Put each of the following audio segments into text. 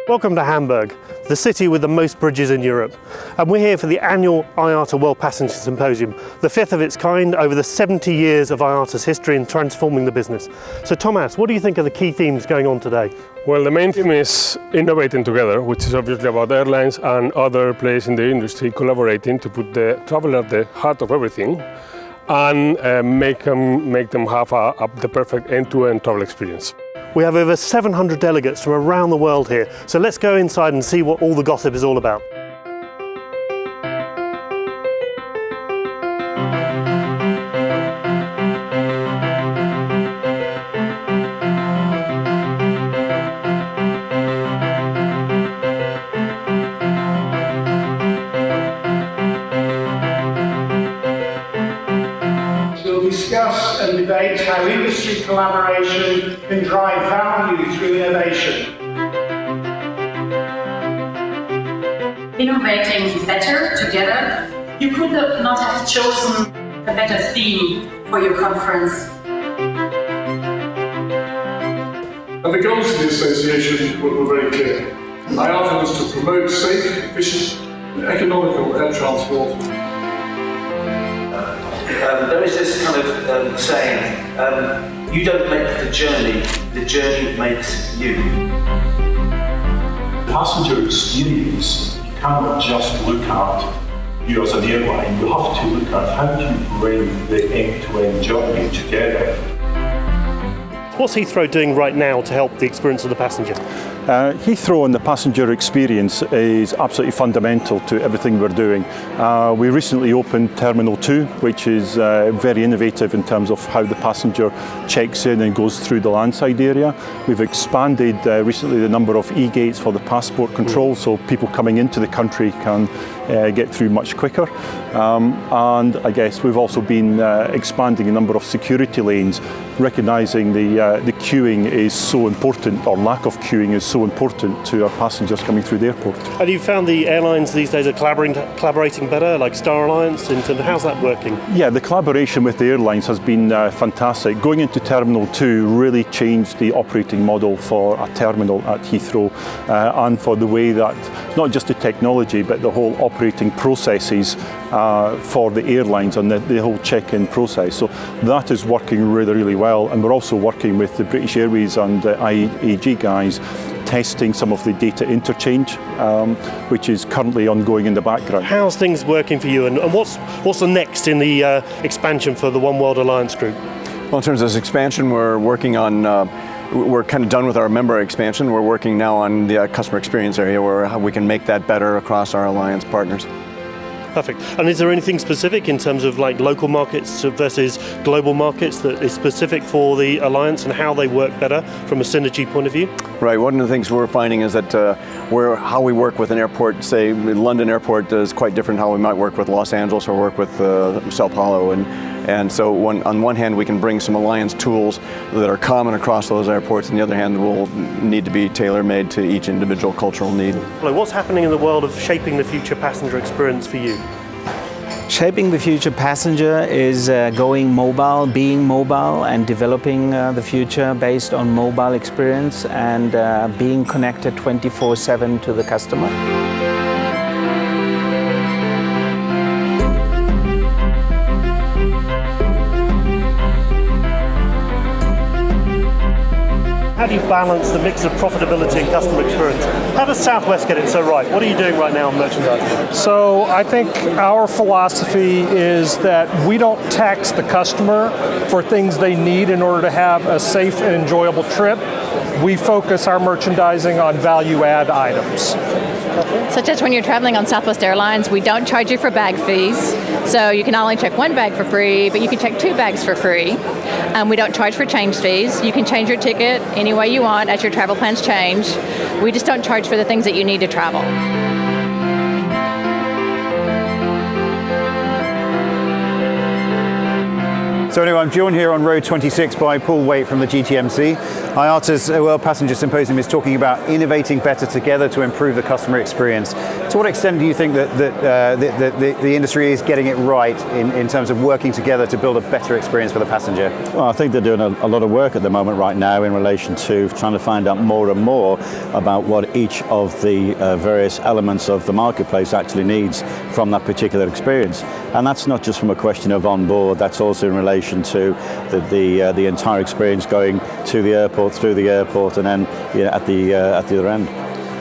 Welcome to Hamburg, the city with the most bridges in Europe. And we're here for the annual IATA World Passenger Symposium, the fifth of its kind over the 70 years of IATA's history in transforming the business. So Thomas, what do you think are the key themes going on today? Well, the main theme is innovating together, which is obviously about airlines and other players in the industry collaborating to put the traveler at the heart of everything and make them have the perfect end-to-end travel experience. We have over 700 delegates from around the world here, so let's go inside and see what all the gossip is all about. We'll discuss and debate how industry collaboration can drive value through innovation. Innovating better together. You could not have chosen a better theme for your conference. And the goals of the association were very clear. IATA was to promote safe, efficient and economical air transport. There is this kind of saying, you don't make the journey makes you. Passenger experience, you cannot just look at you as an airline, you have to look at how do you bring the end-to-end journey together. What's Heathrow doing right now to help the experience of the passenger? Heathrow and the passenger experience is absolutely fundamental to everything we're doing. We recently opened Terminal 2, which is very innovative in terms of how the passenger checks in and goes through the landside area. We've expanded recently the number of e-gates for the passport control, so people coming into the country can get through much quicker. And I guess we've also been expanding a number of security lanes, recognising the queuing is so important, or lack of queuing is so important to our passengers coming through the airport. And you found the airlines these days are collaborating better, like Star Alliance, in terms of how's that working? Yeah, the collaboration with the airlines has been fantastic. Going into Terminal 2 really changed the operating model for a terminal at Heathrow and for the way that, not just the technology, but the whole operating processes for the airlines and the whole check-in process. So that is working really, really well. And we're also working with the British Airways and the IAG guys, testing some of the data interchange, which is currently ongoing in the background. How's things working for you, and what's the next in the expansion for the One World Alliance group? Well, in terms of this expansion, we're working on we're kind of done with our member expansion. We're working now on the customer experience area where how we can make that better across our alliance partners. Perfect. And is there anything specific in terms of like local markets versus global markets that is specific for the alliance and how they work better from a synergy point of view? Right. One of the things we're finding is that how we work with an airport, say London Airport, is quite different how we might work with Los Angeles or work with Sao Paulo. And so on one hand, we can bring some alliance tools that are common across those airports, and the other hand will need to be tailor-made to each individual cultural need. What's happening in the world of shaping the future passenger experience for you? Shaping the future passenger is going mobile, being mobile, and developing the future based on mobile experience and being connected 24/7 to the customer. How do you balance the mix of profitability and customer experience? How does Southwest get it so right? What are you doing right now on merchandising? So I think our philosophy is that we don't tax the customer for things they need in order to have a safe and enjoyable trip. We focus our merchandising on value-add items. Such as when you're traveling on Southwest Airlines, we don't charge you for bag fees. So you can not only check one bag for free, but you can check two bags for free. We don't charge for change fees. You can change your ticket any way you want as your travel plans change. We just don't charge for the things that you need to travel. So anyway, I'm joined here on row 26 by Paul Waite from the GTMC. IATA's World Passenger Symposium is talking about innovating better together to improve the customer experience. To what extent do you think that the industry is getting it right in terms of working together to build a better experience for the passenger? Well, I think they're doing a lot of work at the moment right now in relation to trying to find out more and more about what each of the various elements of the marketplace actually needs from that particular experience. And that's not just from a question of on board, that's also in relation to the entire experience going to the airport, through the airport, and then at the other end.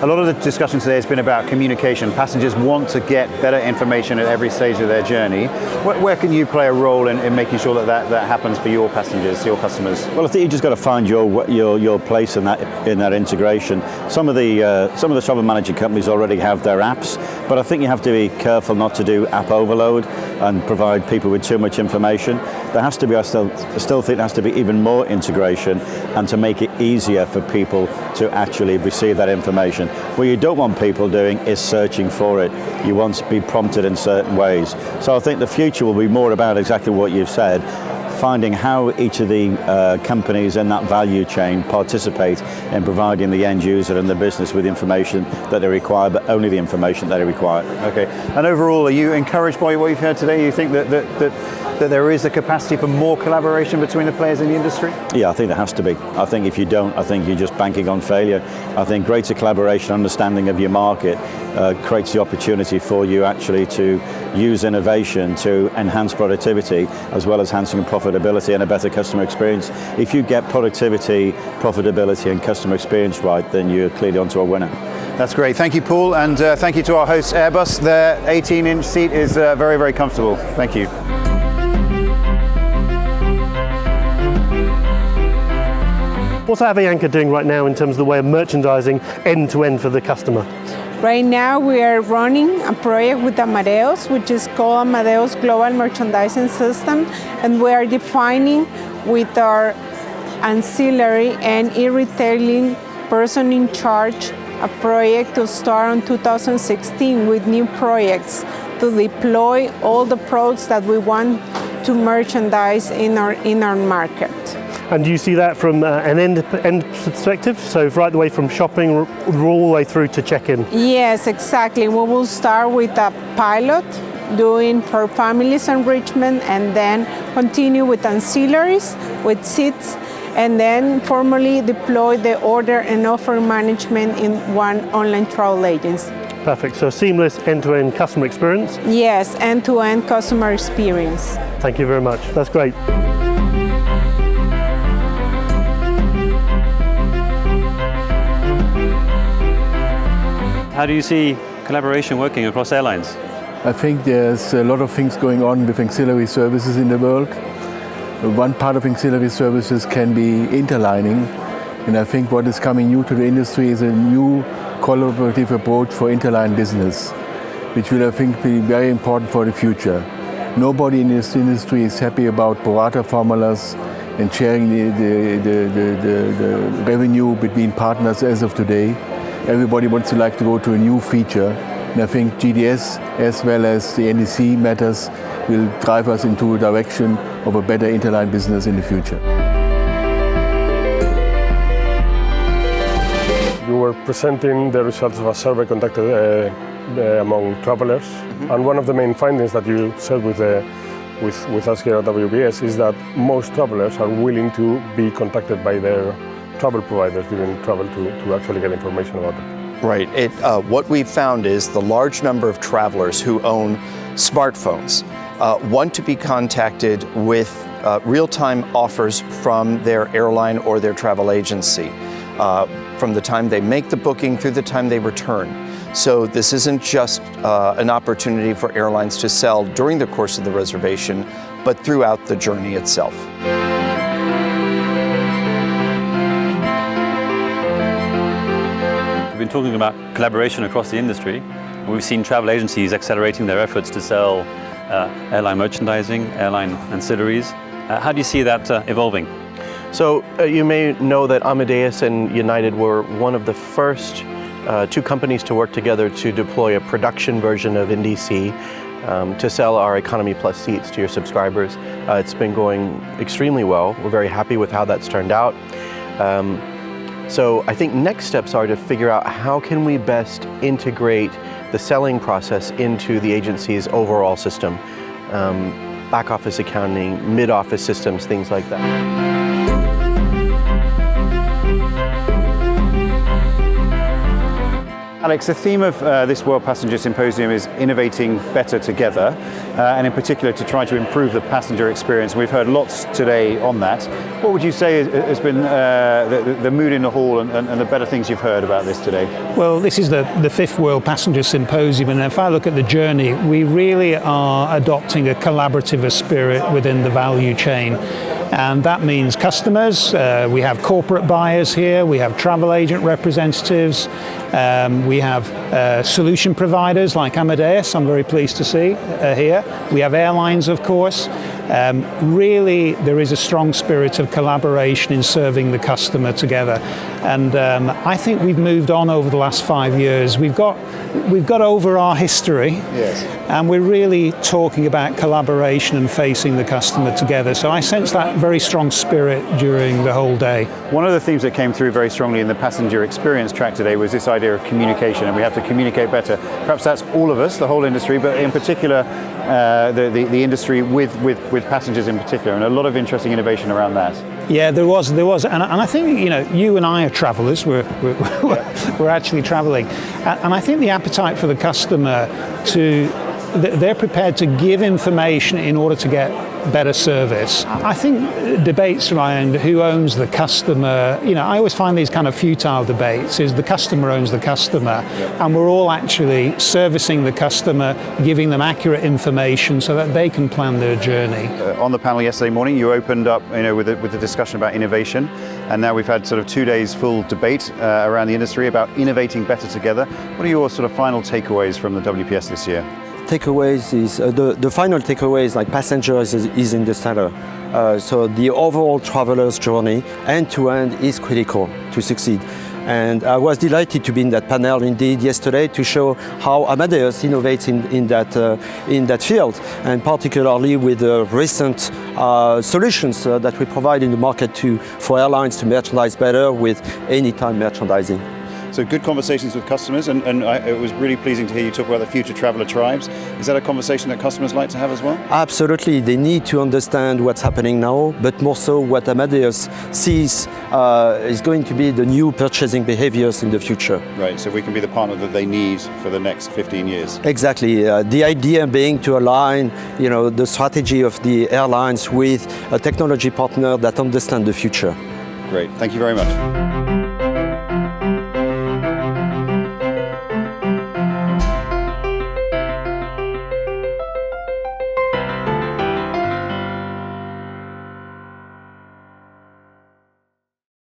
A lot of the discussion today has been about communication. Passengers want to get better information at every stage of their journey. Where can you play a role in making sure that happens for your passengers, your customers? Well, I think you just got to find your place in that integration. Some of the travel management companies already have their apps, but I think you have to be careful not to do app overload and provide people with too much information. There has to be, I still think there has to be even more integration and to make it easier for people to actually receive that information. What you don't want people doing is searching for it. You want to be prompted in certain ways. So I think the future will be more about exactly what you've said, finding how each of the companies in that value chain participate in providing the end user and the business with information that they require, but only the information that they require. Okay. And overall, are you encouraged by what you've heard today? You think that there is a capacity for more collaboration between the players in the industry? Yeah, I think there has to be. I think if you don't, I think you're just banking on failure. I think greater collaboration, understanding of your market creates the opportunity for you actually to use innovation to enhance productivity as well as enhancing profitability and a better customer experience. If you get productivity, profitability and customer experience right, then you're clearly onto a winner. That's great. Thank you, Paul, and thank you to our hosts, Airbus. Their 18-inch seat is very, very comfortable. Thank you. What's Avianca doing right now in terms of the way of merchandising end-to-end for the customer? Right now we are running a project with Amadeus, which is called Amadeus Global Merchandising System, and we are defining with our ancillary and e-retailing person in charge a project to start in 2016 with new projects to deploy all the products that we want to merchandise in our market. And do you see that from an end perspective? So right the way from shopping all the way through to check-in? Yes, exactly. We will start with a pilot doing for families enrichment and then continue with ancillaries, with seats, and then formally deploy the order and offer management in one online travel agency. Perfect. So a seamless end-to-end customer experience? Yes, end-to-end customer experience. Thank you very much. That's great. How do you see collaboration working across airlines? I think there's a lot of things going on with ancillary services in the world. One part of ancillary services can be interlining, and I think what is coming new to the industry is a new collaborative approach for interline business, which will, I think, be very important for the future. Nobody in this industry is happy about pro rata formulas and sharing the revenue between partners as of today. Everybody wants to go to a new feature, and I think GDS as well as the NDC matters will drive us into a direction of a better interline business in the future. You were presenting the results of a survey conducted among travelers, and one of the main findings that you said with us here at WPS is that most travelers are willing to be contacted by their travel providers during travel to actually get information about them. Right. What we've found is the large number of travelers who own smartphones want to be contacted with real-time offers from their airline or their travel agency from the time they make the booking through the time they return. So this isn't just an opportunity for airlines to sell during the course of the reservation, but throughout the journey itself. We've been talking about collaboration across the industry. We've seen travel agencies accelerating their efforts to sell airline merchandising, airline ancillaries. How do you see that evolving? So you may know that Amadeus and United were one of the first two companies to work together to deploy a production version of NDC to sell our Economy Plus seats to your subscribers. It's been going extremely well. We're very happy with how that's turned out. So I think next steps are to figure out how can we best integrate the selling process into the agency's overall system. Back office accounting, mid-office systems, things like that. Alex, the theme of this World Passenger Symposium is innovating better together, and in particular to try to improve the passenger experience. We've heard lots today on that. What would you say has been the mood in the hall and the better things you've heard about this today? Well, this is the 5th World Passenger Symposium, and if I look at the journey, we really are adopting a collaborative spirit within the value chain. And that means customers, we have corporate buyers here, we have travel agent representatives, we have solution providers like Amadeus, I'm very pleased to see here. We have airlines, of course. Really, there is a strong spirit of collaboration in serving the customer together. And I think we've moved on over the last 5 years. We've got over our history, yes, and we're really talking about collaboration and facing the customer together. So I sense that very strong spirit during the whole day. One of the themes that came through very strongly in the passenger experience track today was this idea of communication, and we have to communicate better. Perhaps that's all of us, the whole industry, but in particular the industry with passengers in particular, and a lot of interesting innovation around that. Yeah, there was, and I think you and I are travellers. We're actually travelling, and I think the appetite for the customer they're prepared to give information in order to get better service. I think debates around who owns the customer, I always find these kind of futile debates. Is the customer owns the customer, and we're all actually servicing the customer, giving them accurate information so that they can plan their journey. On the panel yesterday morning, you opened up, with the discussion about innovation, and now we've had sort of 2 days full debate around the industry about innovating better together. What are your sort of final takeaways from the WPS this year? Takeaways is the final takeaway is like passengers is in the center. So the overall traveler's journey end to end is critical to succeed. And I was delighted to be in that panel indeed yesterday to show how Amadeus innovates in that field, and particularly with the recent solutions that we provide in the market for airlines to merchandise better with anytime merchandising. So good conversations with customers, and it was really pleasing to hear you talk about the future traveller tribes. Is that a conversation that customers like to have as well? Absolutely. They need to understand what's happening now, but more so what Amadeus sees is going to be the new purchasing behaviors in the future. Right, so we can be the partner that they need for the next 15 years. Exactly. The idea being to align, the strategy of the airlines with a technology partner that understands the future. Great. Thank you very much.